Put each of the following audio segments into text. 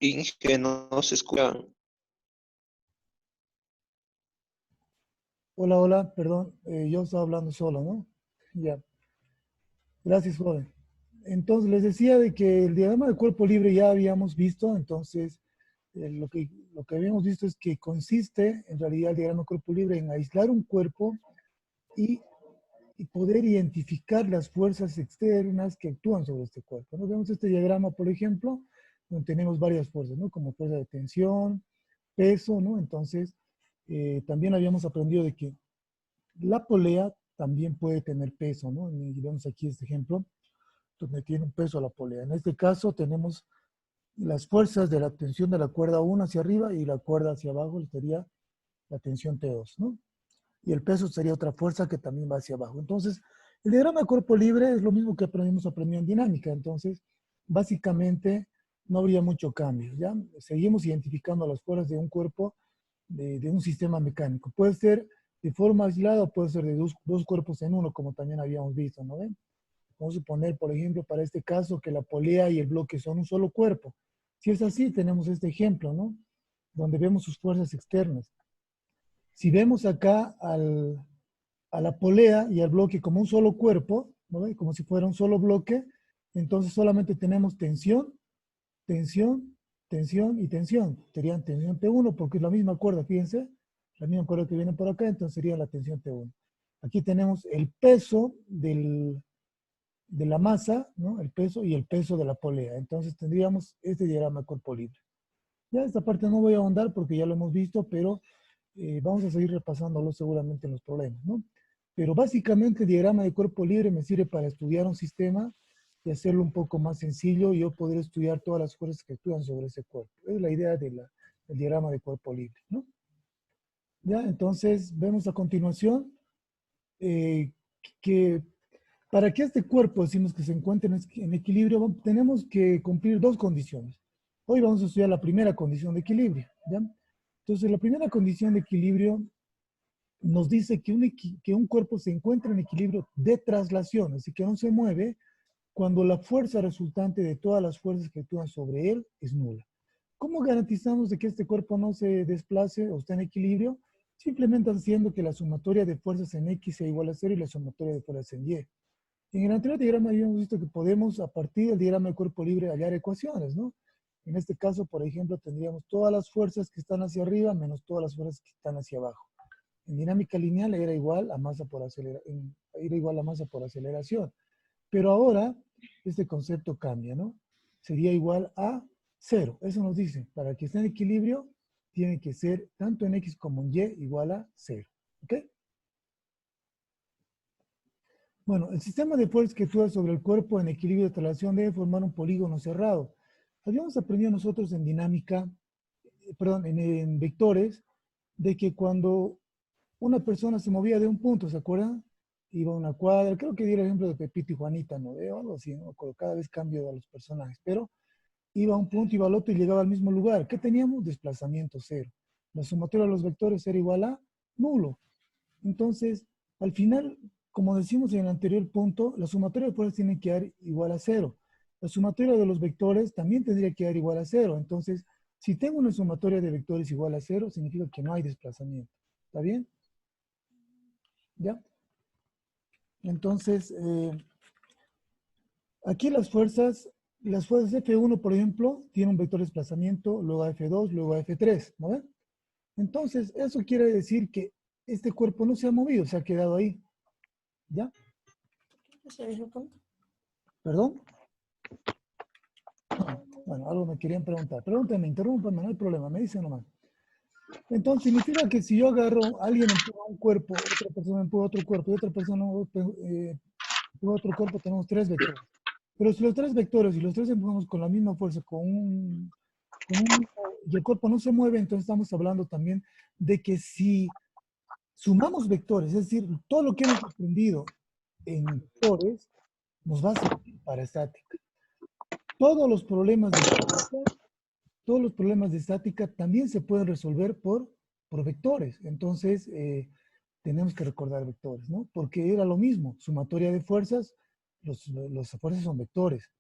Inge, no se escucha. Hola, hola, perdón, yo estaba hablando solo, ¿no? Ya, gracias, joven. Entonces, les decía de que el diagrama de cuerpo libre ya habíamos visto, entonces, lo que habíamos visto es que consiste, en realidad, el diagrama de cuerpo libre en aislar un cuerpo y, y poder identificar las fuerzas externas que actúan sobre este cuerpo, ¿no? Vemos este diagrama, por ejemplo, donde tenemos varias fuerzas, ¿no? Como fuerza de tensión, peso, ¿no? Entonces, también habíamos aprendido de que la polea también puede tener peso, ¿no? Y vemos aquí este ejemplo, donde tiene un peso la polea. En este caso tenemos las fuerzas de la tensión de la cuerda 1 hacia arriba y la cuerda hacia abajo sería la tensión T2, ¿no? Y el peso sería otra fuerza que también va hacia abajo. Entonces, el diagrama de cuerpo libre es lo mismo que aprendimos aprendido en dinámica. Entonces, básicamente no habría mucho cambio, ¿ya? Seguimos identificando las fuerzas de un cuerpo, de un sistema mecánico. Puede ser de forma aislada o puede ser de dos cuerpos en uno, como también habíamos visto, ¿no ven? Vamos a suponer, por ejemplo, para este caso, que la polea y el bloque son un solo cuerpo. Si es así, tenemos este ejemplo, ¿no? Donde vemos sus fuerzas externas. Si vemos acá a la polea y al bloque como un solo cuerpo, ¿no ve? Como si fuera un solo bloque, entonces solamente tenemos tensión, tensión, tensión y tensión. Serían tensión T1 porque es la misma cuerda, fíjense, la misma cuerda que viene por acá, entonces sería la tensión T1. Aquí tenemos el peso de la masa, ¿no? El peso y el peso de la polea. Entonces tendríamos este diagrama de cuerpo libre. Ya esta parte no voy a ahondar porque ya lo hemos visto, pero vamos a seguir repasándolo seguramente en los problemas, ¿no? Pero básicamente el diagrama de cuerpo libre me sirve para estudiar un sistema y hacerlo un poco más sencillo y yo poder estudiar todas las fuerzas que actúan sobre ese cuerpo. Es la idea del diagrama de cuerpo libre, ¿no? Ya, entonces vemos a continuación eh, que para que este cuerpo decimos que se encuentre en equilibrio, tenemos que cumplir dos condiciones. Hoy vamos a estudiar la primera condición de equilibrio, ¿ya? Entonces, la primera condición de equilibrio nos dice que un cuerpo se encuentra en equilibrio de traslación, así que no se mueve cuando la fuerza resultante de todas las fuerzas que actúan sobre él es nula. ¿Cómo garantizamos de que este cuerpo no se desplace o esté en equilibrio? Simplemente haciendo que la sumatoria de fuerzas en X sea igual a cero y la sumatoria de fuerzas en Y. En el anterior diagrama habíamos visto que podemos, a partir del diagrama de cuerpo libre, hallar ecuaciones, ¿no? En este caso, por ejemplo, tendríamos todas las fuerzas que están hacia arriba menos todas las fuerzas que están hacia abajo. En dinámica lineal era igual a masa por aceleración. Pero ahora, este concepto cambia, ¿no? Sería igual a cero. Eso nos dice, para que esté en equilibrio, tiene que ser tanto en X como en Y igual a cero. ¿Ok? Bueno, el sistema de fuerzas que actúa sobre el cuerpo en equilibrio de traslación debe formar un polígono cerrado. Habíamos aprendido nosotros en dinámica, perdón, en vectores, de que cuando una persona se movía de un punto, ¿se acuerdan? Iba a una cuadra, creo que di el ejemplo de Pepito y Juanita, ¿no? O algo así, ¿no? Cada vez cambio a los personajes, pero iba a un punto, iba al otro y llegaba al mismo lugar. ¿Qué teníamos? Desplazamiento cero. La sumatoria de los vectores era igual a nulo. Entonces, al final, como decimos en el anterior punto, la sumatoria de fuerzas tiene que dar igual a cero. La sumatoria de los vectores también tendría que dar igual a cero. Entonces, si tengo una sumatoria de vectores igual a cero, significa que no hay desplazamiento. ¿Está bien? ¿Ya? Entonces, aquí las fuerzas F1, por ejemplo, tiene un vector de desplazamiento, luego a F2, luego a F3, ¿no ven? Entonces, eso quiere decir que este cuerpo no se ha movido, se ha quedado ahí. ¿Ya? ¿Perdón? Bueno, algo me querían preguntar. Pregúntenme, interrúmpanme, no hay problema, me dicen nomás. Entonces, significa que si yo agarro, alguien empuja un cuerpo, otra persona empuja otro cuerpo y otra persona empuja otro cuerpo, tenemos tres vectores. Pero si los tres vectores y los tres empujamos con la misma fuerza, y el cuerpo no se mueve, entonces estamos hablando también de que si sumamos vectores, es decir, todo lo que hemos aprendido en vectores, nos va a servir para estática. Todos los problemas de estática también se pueden resolver por vectores. Entonces, tenemos que recordar vectores, ¿no? Porque era lo mismo, sumatoria de fuerzas, las fuerzas son vectores.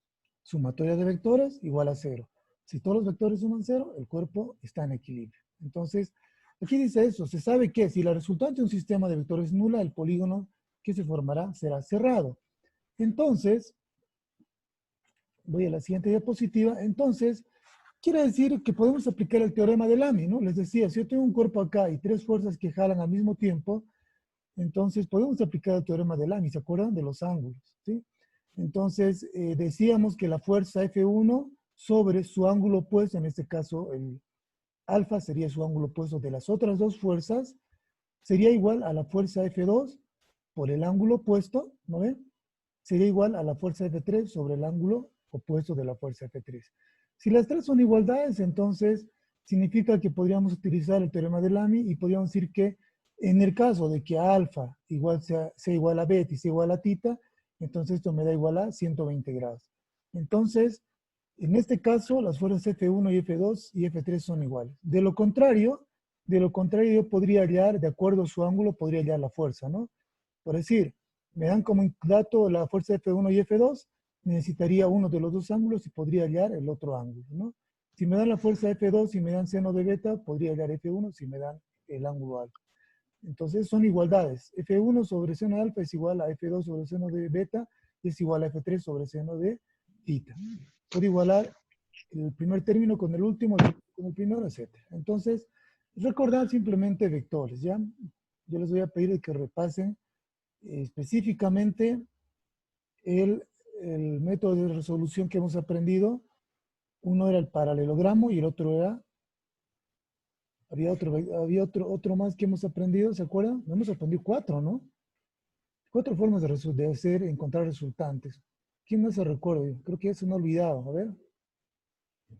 Sumatoria de vectores igual a cero. Si todos los vectores suman 0, el cuerpo está en equilibrio. Entonces, aquí dice eso, se sabe que si la resultante de un sistema de vectores es nula, el polígono que se formará será cerrado. Entonces, voy a la siguiente diapositiva. Entonces, quiere decir que podemos aplicar el teorema de Lamy, ¿no? Les decía, si yo tengo un cuerpo acá y tres fuerzas que jalan al mismo tiempo, entonces podemos aplicar el teorema de Lamy, ¿se acuerdan? De los ángulos, ¿sí? Entonces, decíamos que la fuerza F1 sobre su ángulo opuesto, en este caso el alfa sería su ángulo opuesto de las otras dos fuerzas, sería igual a la fuerza F2 por el ángulo opuesto, ¿no ven? Sería igual a la fuerza F3 sobre el ángulo opuesto de la fuerza F3. Si las tres son igualdades, entonces significa que podríamos utilizar el teorema de Lamy y podríamos decir que en el caso de que alfa igual sea igual a beta y sea igual a tita, entonces esto me da igual a 120 grados. Entonces, en este caso, las fuerzas F1 y F2 y F3 son iguales. De lo contrario, yo podría hallar, de acuerdo a su ángulo, podría hallar la fuerza, ¿no? Por decir, me dan como dato la fuerza F1 y F2, necesitaría uno de los dos ángulos y podría hallar el otro ángulo, ¿no? Si me dan la fuerza F2 y me dan seno de beta, podría hallar F1 si me dan el ángulo alfa. Entonces son igualdades. F1 sobre seno de alfa es igual a F2 sobre seno de beta y es igual a F3 sobre seno de tita. Puedo igualar el primer término con el último, el último con el primero, etc. Entonces, recordar simplemente vectores, ¿ya? Yo les voy a pedir que repasen específicamente el método de resolución que hemos aprendido. Uno era el paralelogramo y el otro era, había otro más que hemos aprendido, ¿se acuerdan? Hemos aprendido 4, ¿no? 4 formas de hacer, encontrar resultantes. ¿Quién más se recuerda? Creo que ya se me ha olvidado. A ver.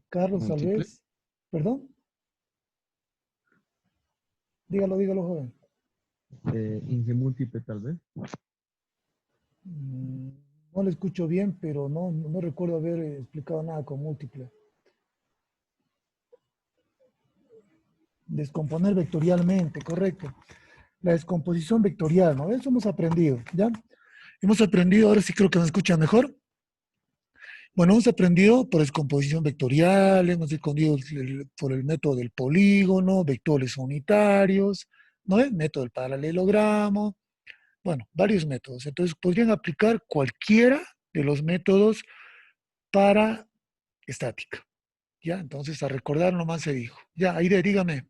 Carlos, tal Múltiple. vez. ¿Perdón? Dígalo, joven. Inge múltiple, tal vez. No le escucho bien, pero no recuerdo haber explicado nada con múltiple. Descomponer vectorialmente, correcto. La descomposición vectorial, ¿no? Eso hemos aprendido, ¿ya? Hemos aprendido, ahora sí creo que me escuchan mejor. Bueno, hemos aprendido por descomposición vectorial, hemos aprendido por el método del polígono, vectores unitarios, ¿no? El método del paralelogramo, bueno, varios métodos. Entonces, podrían aplicar cualquiera de los métodos para estática. ¿Ya? Entonces, a recordar nomás se dijo. Ya, Aide, dígame.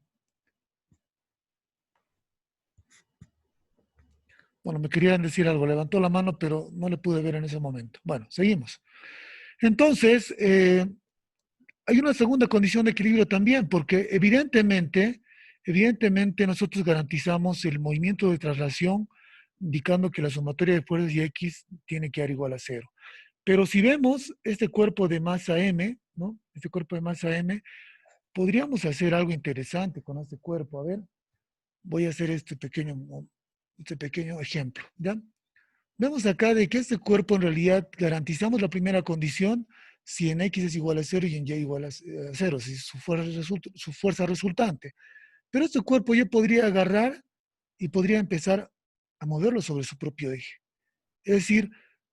Bueno, me querían decir algo, levantó la mano, pero no le pude ver en ese momento. Bueno, seguimos. Entonces, hay una segunda condición de equilibrio también, porque evidentemente nosotros garantizamos el movimiento de traslación, indicando que la sumatoria de fuerzas y X tiene que dar igual a 0. Pero si vemos este cuerpo de masa M, ¿no? Este cuerpo de masa M, podríamos hacer algo interesante con este cuerpo. A ver, voy a hacer este pequeño ejemplo, ¿ya? Vemos acá de que este cuerpo en realidad garantizamos la primera condición si en X es igual a 0 y en Y igual a 0, si su fuerza resultante. Pero este cuerpo yo podría agarrar y podría empezar a moverlo sobre su propio eje. Es decir,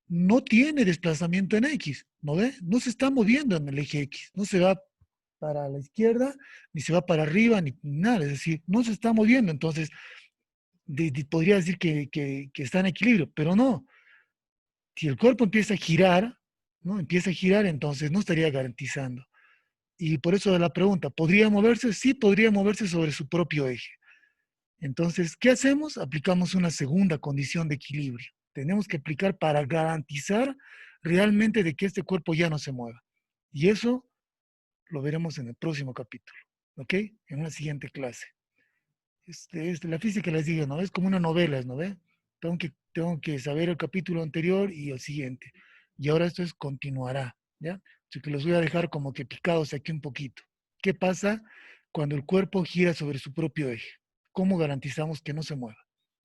no tiene desplazamiento en X, ¿no ve? No se está moviendo en el eje X, no se va para la izquierda, ni se va para arriba, ni nada, es decir, no se está moviendo. Entonces, podría decir que está en equilibrio, pero no. Si el cuerpo empieza a girar, ¿no? Empieza a girar, entonces no estaría garantizando. Y por eso la pregunta, ¿podría moverse? Sí, podría moverse sobre su propio eje. Entonces, ¿qué hacemos? Aplicamos una segunda condición de equilibrio. Tenemos que aplicar para garantizar realmente de que este cuerpo ya no se mueva. Y eso lo veremos en el próximo capítulo, ¿ok? En una siguiente clase. La física, les digo, ¿no? Es como una novela, ¿no ve? Tengo que saber el capítulo anterior y el siguiente. Y ahora esto continuará, ¿ya? Así que los voy a dejar como que picados aquí un poquito. ¿Qué pasa cuando el cuerpo gira sobre su propio eje? ¿Cómo garantizamos que no se mueva?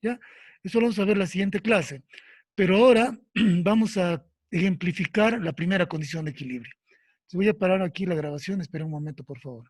¿Ya? Eso lo vamos a ver en la siguiente clase. Pero ahora vamos a ejemplificar la primera condición de equilibrio. Voy a parar aquí la grabación. Espera un momento, por favor.